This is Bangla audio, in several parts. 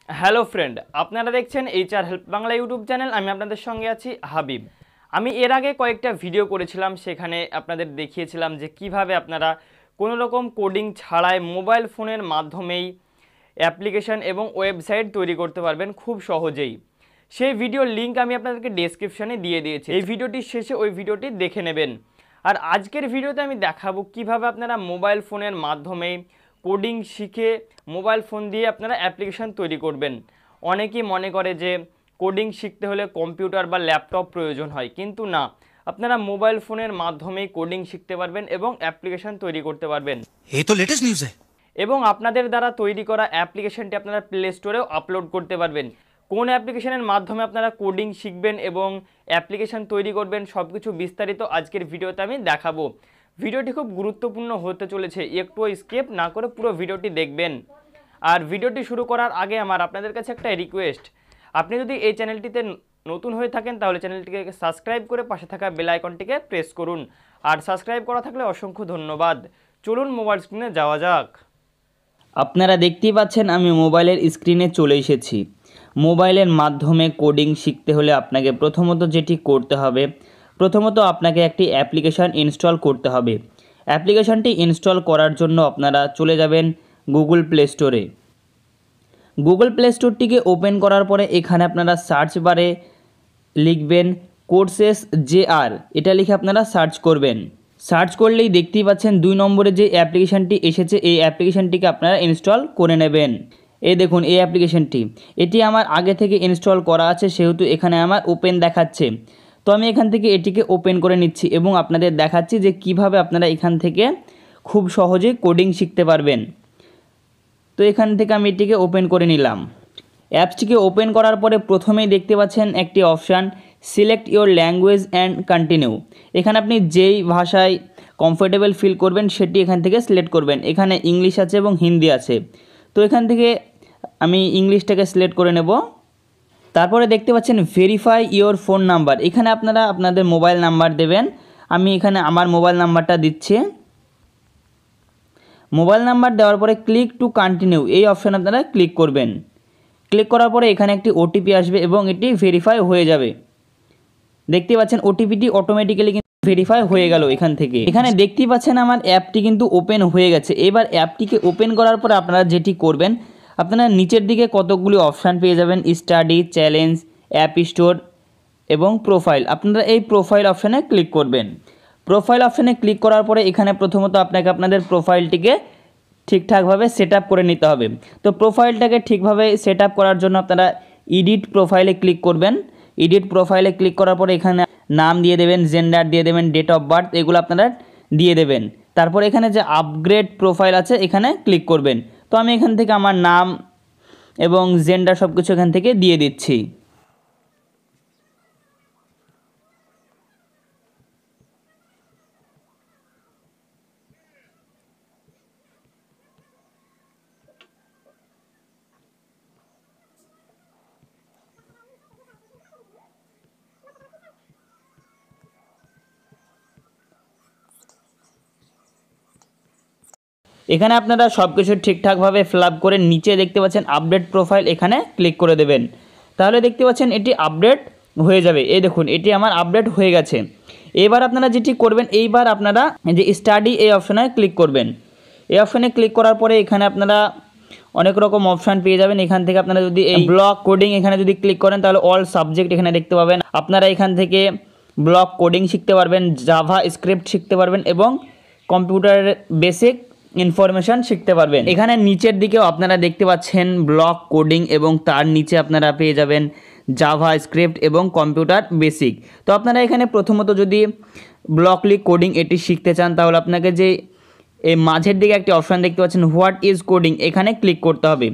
হ্যালো ফ্রেন্ড, আপনারা দেখছেন HR help Bangla YouTube channel. আমি আপনাদের সঙ্গে আছি হাবিব। আমি এর আগে কয়েকটা ভিডিও করেছিলাম, সেখানে আপনাদের দেখিয়েছিলাম যে কিভাবে আপনারা কোনো রকম কোডিং ছাড়াই মোবাইল ফোনের মাধ্যমেই অ্যাপ্লিকেশন এবং ওয়েবসাইট তৈরি করতে পারবেন খুব সহজেই। সেই ভিডিওর লিঙ্ক আমি আপনাদেরকে ডেসক্রিপশনে দিয়ে দিয়েছি। এই ভিডিওটির শেষে ওই ভিডিওটি দেখে নেবেন। আর আজকের ভিডিওতে আমি দেখাবো কিভাবে আপনারা মোবাইল ফোনের মাধ্যমে কোডিং শিখে মোবাইল ফোন দিয়ে আপনারা অ্যাপ্লিকেশান তৈরি করবেন। অনেকেই মনে করে যে কোডিং শিখতে হলে কম্পিউটার বা ল্যাপটপ প্রয়োজন হয়, কিন্তু না, আপনারা মোবাইল ফোনের মাধ্যমেই কোডিং শিখতে পারবেন এবং অ্যাপ্লিকেশান তৈরি করতে পারবেন। এই তো লেটেস্ট নিউজ। এবং আপনাদের দ্বারা তৈরি করা অ্যাপ্লিকেশানটি আপনারা প্লে স্টোরেও আপলোড করতে পারবেন। কোন অ্যাপ্লিকেশনের মাধ্যমে আপনারা কোডিং শিখবেন এবং অ্যাপ্লিকেশান তৈরি করবেন সব কিছু বিস্তারিত আজকের ভিডিওতে আমি দেখাবো। ভিডিওটি খুব গুরুত্বপূর্ণ হতে চলেছে, একটুও স্কিপ না করে পুরো ভিডিওটি দেখবেন। আর ভিডিওটি শুরু করার আগে আমার আপনাদের কাছে একটা রিকোয়েস্ট, আপনি যদি এই চ্যানেলটিতে নতুন হয়ে থাকেন তাহলে চ্যানেলটিকে সাবস্ক্রাইব করে পাশে থাকা বেল আইকনটিকে প্রেস করুন। আর সাবস্ক্রাইব করা থাকলে অসংখ্য ধন্যবাদ। চলুন মোবাইল স্ক্রিনে যাওয়া যাক। আপনারা দেখতেই পাচ্ছেন আমি মোবাইলের স্ক্রিনে চলে এসেছি। মোবাইলের মাধ্যমে কোডিং শিখতে হলে আপনাকে প্রথমত যেটি করতে হবে, আপনাকে একটি অ্যাপ্লিকেশান ইনস্টল করতে হবে। অ্যাপ্লিকেশানটি ইনস্টল করার জন্য আপনারা চলে যাবেন গুগল প্লে স্টোরে। গুগল প্লে স্টোরটিকে ওপেন করার পরে এখানে আপনারা সার্চ বারে লিখবেন কোর্সেস JR, এটা লিখে আপনারা সার্চ করবেন। সার্চ করলেই দেখতেই পাচ্ছেন 2 নম্বরে যে অ্যাপ্লিকেশানটি এসেছে, এই অ্যাপ্লিকেশানটিকে আপনারা ইনস্টল করে নেবেন। এই দেখুন এই অ্যাপ্লিকেশানটি, এটি আমার আগে থেকে ইনস্টল করা আছে, সেহেতু এখানে আমার ওপেন দেখাচ্ছে। তো আমি এখান থেকে এটিকে ওপেন করে নিচ্ছি এবং আপনাদের দেখাচ্ছি যে কিভাবে আপনারা এখান থেকে খুব সহজেই কোডিং শিখতে পারবেন। তো এখান থেকে আমি এটিকে ওপেন করে নিলাম। অ্যাপসটিকে ওপেন করার পরে প্রথমেই দেখতে পাচ্ছেন একটি option select your language and continue. এখানে আপনি যেই ভাষায় কমফোর্টেবল ফিল করবেন সেটি এখান থেকে সিলেক্ট করবেন। এখানে ইংলিশ আছে এবং হিন্দি আছে, তো এখান থেকে আমি ইংলিশটাকে সিলেক্ট করে নেব। তারপরে দেখতে পাচ্ছেন ভেরিফাই ইওর ফোন নাম্বার, এখানে আপনারা আপনাদের মোবাইল নাম্বার দেবেন। আমি এখানে আমার মোবাইল নাম্বারটা দিচ্ছি। মোবাইল নাম্বার দেওয়ার পরে ক্লিক টু কন্টিনিউ, এই অপশান আপনারা ক্লিক করবেন। ক্লিক করার পরে এখানে একটি ওটিপি আসবে এবং এটি ভেরিফাই হয়ে যাবে। দেখতে পাচ্ছেন ওটিপিটি অটোমেটিক্যালি কিন্তু ভেরিফাই হয়ে গেল এখান থেকে। এখানে দেখতেই পাচ্ছেন আমার অ্যাপটি কিন্তু ওপেন হয়ে গেছে। এবার অ্যাপটিকে ওপেন করার পরে আপনারা যেটি করবেন, আপনারা নিচের দিকে কতগুলি অপশান পেয়ে যাবেন, স্টাডি, চ্যালেঞ্জ, অ্যাপ স্টোর এবং প্রোফাইল। আপনারা এই প্রোফাইল অপশানে ক্লিক করবেন। প্রোফাইল অপশানে ক্লিক করার পরে এখানে প্রথমত আপনাকে আপনাদের প্রোফাইলটিকে ঠিকঠাকভাবে সেট আপ করে নিতে হবে। তো প্রোফাইলটাকে ঠিকভাবে সেট আপ করার জন্য আপনারা এডিট প্রোফাইলে ক্লিক করবেন। এডিট প্রোফাইলে ক্লিক করার পরে এখানে নাম দিয়ে দেবেন, জেন্ডার দিয়ে দেবেন, ডেট অফ বার্থ এগুলো আপনারা দিয়ে দেবেন। তারপর এখানে যে আপগ্রেড প্রোফাইল আছে এখানে ক্লিক করবেন। তো আমি এখান থেকে আমার নাম এবং জেন্ডার সব কিছু এখান থেকে দিয়ে দিচ্ছি। এখানে আপনারা সব কিছু ঠিকঠাকভাবে ফিল আপ করে নিচে দেখতে পাচ্ছেন আপডেট প্রোফাইল, এখানে ক্লিক করে দেবেন। তাহলে দেখতে পাচ্ছেন এটি আপডেট হয়ে যাবে। এই দেখুন এটি আমার আপডেট হয়ে গেছে। এবার আপনারা যেটি করবেন, এইবার আপনারা যে স্টাডি এই অপশানে ক্লিক করবেন। এই অপশানে ক্লিক করার পরে এখানে আপনারা অনেক রকম অপশান পেয়ে যাবেন। এখান থেকে আপনারা যদি এই ব্লক কোডিং এখানে যদি ক্লিক করেন তাহলে অল সাবজেক্ট এখানে দেখতে পাবেন। আপনারা এখান থেকে ব্লক কোডিং শিখতে পারবেন, জাভা স্ক্রিপ্ট শিখতে পারবেন এবং কম্পিউটারের বেসিক ইনফরমেশান শিখতে পারবেন। এখানে নিচের দিকেও আপনারা দেখতে পাচ্ছেন ব্লক কোডিং এবং তার নিচে আপনারা পেয়ে যাবেন জাভা স্ক্রিপ্ট এবং কম্পিউটার বেসিক। তো আপনারা এখানে প্রথমত যদি ব্লকলি কোডিং এটি শিখতে চান তাহলে আপনাকে যে এই মাঝের দিকে একটি অপশান দেখতে পাচ্ছেন হোয়াট ইজ কোডিং, এখানে ক্লিক করতে হবে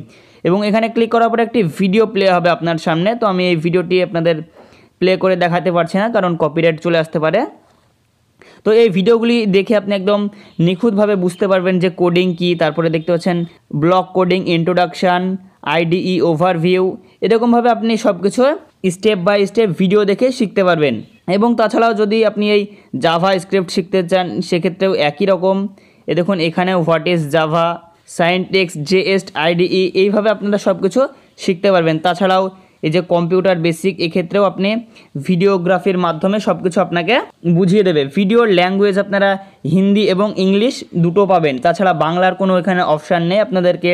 এবং এখানে ক্লিক করার পরে একটি ভিডিও প্লে হবে আপনার সামনে। তো আমি এই ভিডিওটি আপনাদের প্লে করে দেখাতে পারছি না, কারণ কপিরাইট চলে আসতে পারে। তো এই ভিডিওগুলি দেখে আপনি একদম নিখুঁতভাবে বুঝতে পারবেন যে কোডিং কি। তারপরে দেখতে পাচ্ছেন block coding introduction, IDE overview, এরকমভাবে আপনি সব কিছু স্টেপ বাই স্টেপ ভিডিও দেখে শিখতে পারবেন। এবং তাছাড়াও যদি আপনি এই জাভা স্ক্রিপ্ট শিখতে চান সেক্ষেত্রেও একই রকম। দেখুন এখানে what is Java, syntax, JS, IDE, এইভাবে আপনারা সব কিছু শিখতে পারবেন। তাছাড়াও এই যে কম্পিউটার বেসিক, এক্ষেত্রেও আপনি ভিডিওগ্রাফির মাধ্যমে সব কিছু আপনাকে বুঝিয়ে দেবে। ভিডিওর ল্যাঙ্গুয়েজ আপনারা হিন্দি এবং ইংলিশ দুটো পাবেন। তাছাড়া বাংলার কোনো এখানে অপশান নেই, আপনাদেরকে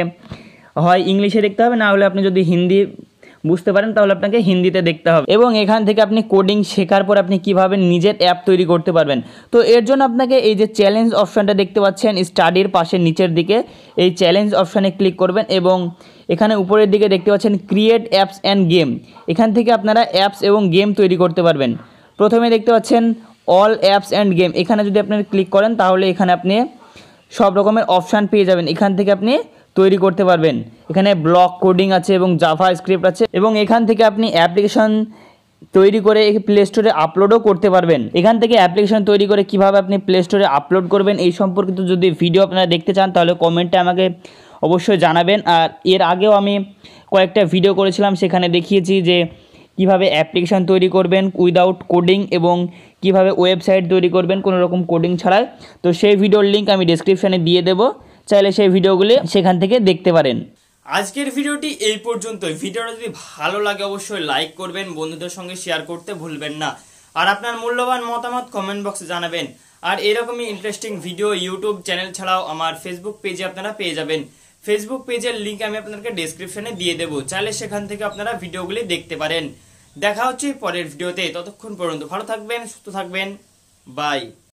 হয় ইংলিশে দেখতে হবে, না হলে আপনি যদি হিন্দি বুঝতে পারেন তাহলে আপনাকে হিন্দিতে দেখতে হবে। এবং এখান থেকে আপনি কোডিং শেখার পর আপনি কিভাবে নিজের অ্যাপ তৈরি করতে পারবেন। তো এর জন্য আপনাকে এই যে চ্যালেঞ্জ অপশানটা দেখতে পাচ্ছেন স্টাডির পাশে নিচের দিকে, এই চ্যালেঞ্জ অপশানে ক্লিক করবেন এবং এখানে উপরের দিকে দেখতে পাচ্ছেন ক্রিয়েট অ্যাপস অ্যান্ড গেম। এখান থেকে আপনারা অ্যাপস এবং গেম তৈরি করতে পারবেন। প্রথমে দেখতে পাচ্ছেন অল অ্যাপস অ্যান্ড গেম, এখানে যদি আপনারা ক্লিক করেন তাহলে এখানে আপনি সব রকমের অপশান পেয়ে যাবেন। এখান থেকে আপনি তৈরি করতে পারবেন। এখানে ব্লক কোডিং আছে এবং জাভা স্ক্রিপ্ট আছে এবং এখান থেকে আপনি অ্যাপ্লিকেশন তৈরি করে প্লে স্টোরে আপলোডও করতে পারবেন। এখান থেকে অ্যাপ্লিকেশন তৈরি করে কিভাবে আপনি প্লে স্টোরে আপলোড করবেন এই সম্পর্কিত যদি ভিডিও আপনারা দেখতে চান তাহলে কমেন্টে আমাকে অবশ্যই জানাবেন। আর এর আগেও আমি কয়েকটা ভিডিও করেছিলাম, সেখানে দেখিয়েছি যে কিভাবে অ্যাপ্লিকেশন তৈরি করবেন উইদাউট কোডিং এবং কিভাবে ওয়েবসাইট তৈরি করবেন কোনো রকম কোডিং ছাড়াই। তো সেই ভিডিওর লিঙ্ক আমি ডেসক্রিপশানে দিয়ে দেবো, চাইলে সেই ভিডিওগুলি সেখান থেকে দেখতে পারেন। আজকের ভিডিওটি এই পর্যন্ত। ভিডিওটা যদি ভালো লাগে অবশ্যই লাইক করবেন, বন্ধুদের সঙ্গে শেয়ার করতে ভুলবেন না, আর আপনার মূল্যবান মতামত কমেন্ট বক্সে জানাবেন। আর এরকমই ইন্টারেস্টিং ভিডিও ইউটিউব চ্যানেল ছাড়াও আমার ফেসবুক পেজে আপনারা পেয়ে যাবেন। ফেসবুক পেজের লিঙ্ক আমি আপনাদেরকে ডেসক্রিপশনে দিয়ে দেবো, চাইলে সেখান থেকে আপনারা ভিডিওগুলি দেখতে পারেন। দেখা হচ্ছে পরের ভিডিওতে, ততক্ষণ পর্যন্ত ভালো থাকবেন, সুস্থ থাকবেন, বাই।